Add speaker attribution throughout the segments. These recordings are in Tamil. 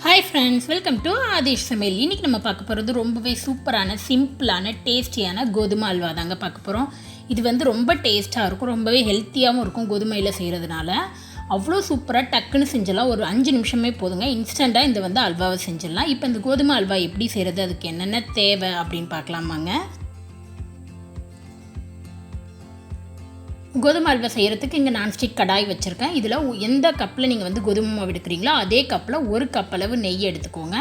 Speaker 1: Hi friends, welcome to Aadish சமையல். இன்றைக்கி நம்ம பார்க்க போகிறது ரொம்பவே சூப்பரான சிம்பிளான டேஸ்டியான கோதுமை அல்வா தாங்க பார்க்க போகிறோம். இது ரொம்ப டேஸ்ட்டாக இருக்கும், ரொம்பவே ஹெல்த்தியாகவும் இருக்கும். கோதுமையில் செய்கிறதுனால அவ்வளோ சூப்பராக டக்குன்னு செஞ்சிடலாம். ஒரு 5 நிமிஷமே போதுங்க, இன்ஸ்டண்ட்டாக இந்த அல்வாவை செஞ்சிடலாம். இப்போ இந்த கோதுமை அல்வா எப்படி செய்கிறது, அதுக்கு என்னென்ன தேவை அப்படின்னு பார்க்கலாமாங்க. கோதுமை அல்வா செய்கிறதுக்கு இங்கே நான்ஸ்டிக் கடாய் வச்சுருக்கேன். இதில் எந்த கப்பில் நீங்கள் கோதுமை மாவு எடுக்கிறீங்களோ அதே கப்பில் 1 கப் அளவு நெய் எடுத்துக்கோங்க.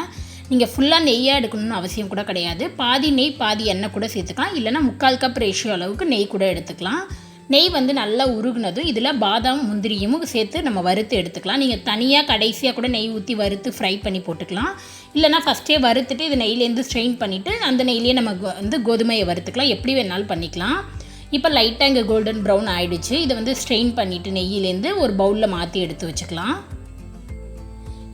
Speaker 1: நீங்கள் ஃபுல்லாக நெய்யாக எடுக்கணும்னு அவசியம் கூட கிடையாது. பாதி நெய் பாதி எண்ணெய் கூட சேர்த்துக்கலாம், இல்லைனா 3/4 கப் ரேஷியோ அளவுக்கு நெய் கூட எடுத்துக்கலாம். நெய் நல்லா உருகுனதும் இதில் பாதாம் முந்திரியும் சேர்த்து நம்ம வறுத்து எடுத்துக்கலாம். நீங்கள் தனியாக கடைசியாக கூட நெய் ஊற்றி வறுத்து ஃப்ரை பண்ணி போட்டுக்கலாம், இல்லைனா ஃபஸ்ட்டே வறுத்துட்டு இது நெய்லேருந்து ஸ்ட்ரெயின் பண்ணிவிட்டு அந்த நெய்லேயே நம்ம கோதுமையை வறுத்துக்கலாம். எப்படி வேணாலும் பண்ணிக்கலாம். இப்போ லைட்டாக இங்கே கோல்டன் ப்ரௌன் ஆகிடுச்சு. இதை ஸ்ட்ரெயின் பண்ணிவிட்டு நெய்யிலேருந்து ஒரு பவுலில் மாற்றி எடுத்து வச்சுக்கலாம்.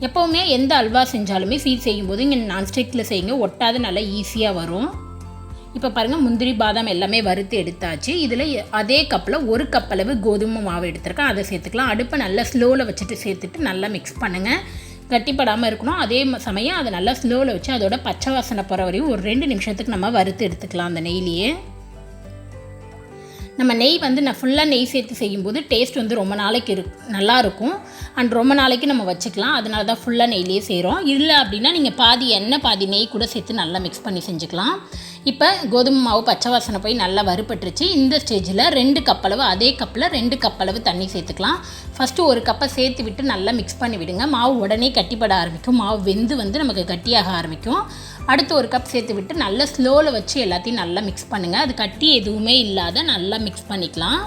Speaker 1: எப்போவுமே எந்த அல்வா செஞ்சாலுமே ஸ்வீட் செய்யும்போது இங்கே நான்ஸ்டிக்கில் செய்யுங்க, ஒட்டாது நல்லா ஈஸியாக வரும். இப்போ பாருங்கள், முந்திரி பாதாம் எல்லாமே வறுத்து எடுத்தாச்சு. இதில் அதே கப்பில் 1 கப் அளவு கோதுமை மாவு எடுத்துருக்கேன், அதை சேர்த்துக்கலாம். அடுப்பை நல்லா ஸ்லோவில் வச்சுட்டு சேர்த்துட்டு நல்லா மிக்ஸ் பண்ணுங்கள். கட்டிப்படாமல் இருக்கணும். அதே சமயம் அதை நல்லா ஸ்லோவில் வச்சு அதோட பச்சை வாசனை போகிற வரையும் ஒரு 2 நிமிஷத்துக்கு நம்ம வறுத்து எடுத்துக்கலாம் அந்த நெய்லேயே. நம்ம நெய் நான் ஃபுல்லாக நெய் சேர்த்து செய்யும்போது டேஸ்ட் ரொம்ப நாளைக்கு நல்லாயிருக்கும் அண்ட் ரொம்ப நாளைக்கு நம்ம வச்சுக்கலாம். அதனால தான் ஃபுல்லாக நெய்லேயே செய்கிறோம். இல்லை அப்படின்னா நீங்கள் பாதி எண்ணெய் பாதி நெய் கூட சேர்த்து நல்லா மிக்ஸ் பண்ணி செஞ்சுக்கலாம். இப்போ கோதுமை மாவு பச்சை வாசனை போய் நல்லா வறுபட்டுருச்சு. இந்த ஸ்டேஜில் 2 கப் அளவு, அதே கப்பில் 2 கப் அளவு தண்ணி சேர்த்துக்கலாம். ஃபஸ்ட்டு 1 கப்பை சேர்த்து விட்டு நல்லா மிக்ஸ் பண்ணி விடுங்க. மாவு உடனே கட்டிப்பட ஆரம்பிக்கும், மாவு வெந்து நமக்கு கட்டியாக ஆரம்பிக்கும். அடுத்து 1 கப் சேர்த்து விட்டு நல்லா ஸ்லோவில் வச்சு எல்லாத்தையும் நல்லா மிக்ஸ் பண்ணுங்கள். அது கட்டி எதுவுமே இல்லாத நல்லா மிக்ஸ் பண்ணிக்கலாம்.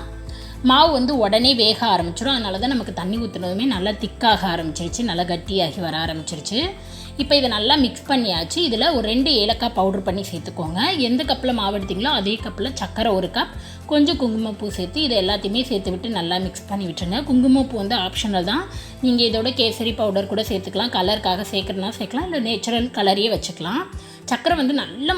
Speaker 1: மாவு உடனே வேக ஆரம்பிச்சிடும், அதனால தான் நமக்கு தண்ணி ஊற்றுனதுமே நல்லா திக்காக ஆரம்பிச்சிருச்சு, நல்லா கட்டியாகி வர ஆரம்பிச்சிருச்சு. இப்போ இதை நல்லா மிக்ஸ் பண்ணியாச்சு. இதில் ஒரு 2 ஏலக்காய் பவுட்ரு பண்ணி சேர்த்துக்கோங்க. எந்த கப்பில் மாவு எடுத்திங்களோ அதே கப்பில் சர்க்கரை 1 கப், கொஞ்சம் குங்குமப்பூ சேர்த்து இதை எல்லாத்தையுமே சேர்த்து விட்டு நல்லா மிக்ஸ் பண்ணி விட்டுருங்க. குங்குமப்பூ ஆப்ஷனல் தான், நீங்கள் இதோட கேசரி பவுடர் கூட சேர்த்துக்கலாம். கலருக்காக சேர்க்குறதுனா சேர்க்கலாம், இல்லை நேச்சுரல் கலரையே வச்சுக்கலாம். சர்க்கரை நல்ல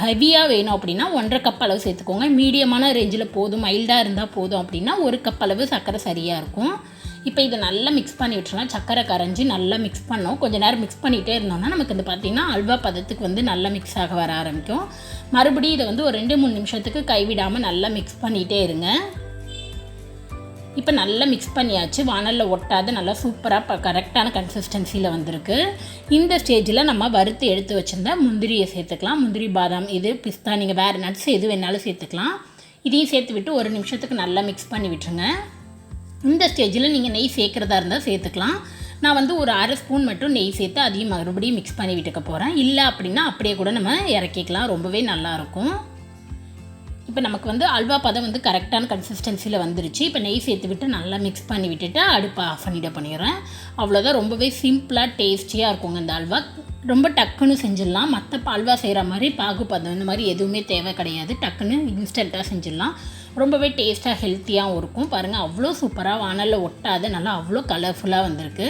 Speaker 1: ஹெவியாக வேணும் அப்படின்னா 1.5 கப் அளவு சேர்த்துக்கோங்க. மீடியமான ரேஞ்சில் போதும், மைல்டாக இருந்தால் போதும் அப்படின்னா 1 கப் அளவு சர்க்கரை சரியாக இருக்கும். இப்போ இதை நல்லா மிக்ஸ் பண்ணி விட்டுருலாம். சர்க்கரை கரைஞ்சி நல்லா மிக்ஸ் பண்ணோம். கொஞ்சம் நேரம் மிக்ஸ் பண்ணிகிட்டே இருந்தோம்னா நமக்கு பார்த்திங்கன்னா அல்வா பதத்துக்கு நல்லா மிக்ஸ் ஆக வர ஆரம்பிக்கும். மறுபடியும் இதை ஒரு 2-3 நிமிஷத்துக்கு கைவிடாமல் நல்லா மிக்ஸ் பண்ணிகிட்டே இருங்க. இப்போ நல்லா மிக்ஸ் பண்ணியாச்சு. வானலில் ஒட்டாது நல்லா சூப்பராக கரெக்டான கன்சிஸ்டன்சியில் வந்திருக்கு. இந்த ஸ்டேஜில் நம்ம வறுத்து எடுத்து வச்சுருந்தா முந்திரியை சேர்த்துக்கலாம். முந்திரி பாதாம் இது பிஸ்தா, நீங்கள் வேறு நட்ஸ் எது வேணாலும் சேர்த்துக்கலாம். இதையும் சேர்த்து விட்டு 1 நிமிஷத்துக்கு நல்லா மிக்ஸ் பண்ணி விட்டுருங்க. இந்த ஸ்டேஜில் நீங்கள் நெய் சேர்க்குறதா இருந்தால் சேர்த்துக்கலாம். நான் ஒரு 1/2 ஸ்பூன் மட்டும் நெய் சேர்த்து அதையும் மறுபடியும் மிக்ஸ் பண்ணி விட்டுக்க போகிறேன். இல்லை அப்படின்னா அப்படியே கூட நம்ம இறக்கிக்கலாம், ரொம்பவே நல்லாயிருக்கும். இப்போ நமக்கு அல்வா பதம் கரெக்டான கன்சிஸ்டன்சியில் வந்துருச்சு. இப்போ நெய் சேர்த்து விட்டு நல்லா மிக்ஸ் பண்ணி விட்டுட்டு அடுப்பை ஆஃப் பண்ணிடுறேன். அவ்வளோதான், ரொம்பவே சிம்பிளாக டேஸ்டியாக இருக்குங்க இந்த அல்வா. ரொம்ப டக்குன்னு செஞ்சிடலாம். மற்ற அல்வா செய்கிற மாதிரி பாகுபதம் இந்த மாதிரி எதுவுமே தேவை கிடையாது. டக்குன்னு இன்ஸ்டண்ட்டாக செஞ்சிடலாம். ரொம்பவே டேஸ்ட்டாக ஹெல்த்தியாகவும் இருக்கும். பாருங்கள், அவ்வளோ சூப்பராக வானலில் ஒட்டாத நல்லா அவ்வளோ கலர்ஃபுல்லாக வந்திருக்கு.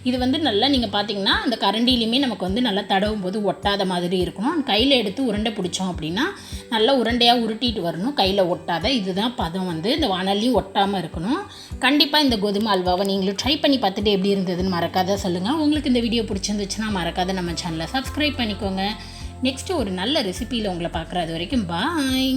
Speaker 1: இது நல்லா நீங்கள் பார்த்தீங்கன்னா அந்த கரண்டிலையுமே நமக்கு நல்லா தடவும் போது ஒட்டாத மாதிரி இருக்கணும். கையில் எடுத்து உருண்டை பிடிச்சோம் அப்படின்னா நல்லா உருண்டையாக உருட்டிட்டு வரணும், கையில் ஒட்டாத. இதுதான் பதம். இந்த வானல்லையும் ஒட்டாமல் இருக்கணும். கண்டிப்பாக இந்த கோதுமை அல்வாவை நீங்களும் ட்ரை பண்ணி பார்த்துட்டு எப்படி இருந்ததுன்னு மறக்காத சொல்லுங்கள். உங்களுக்கு இந்த வீடியோ பிடிச்சிருந்துச்சுன்னா மறக்காத நம்ம சேனலை சப்ஸ்கிரைப் பண்ணிக்கோங்க. நெக்ஸ்ட்டு ஒரு நல்ல ரெசிபியில் உங்களை பார்க்குறது வரைக்கும் பாய்.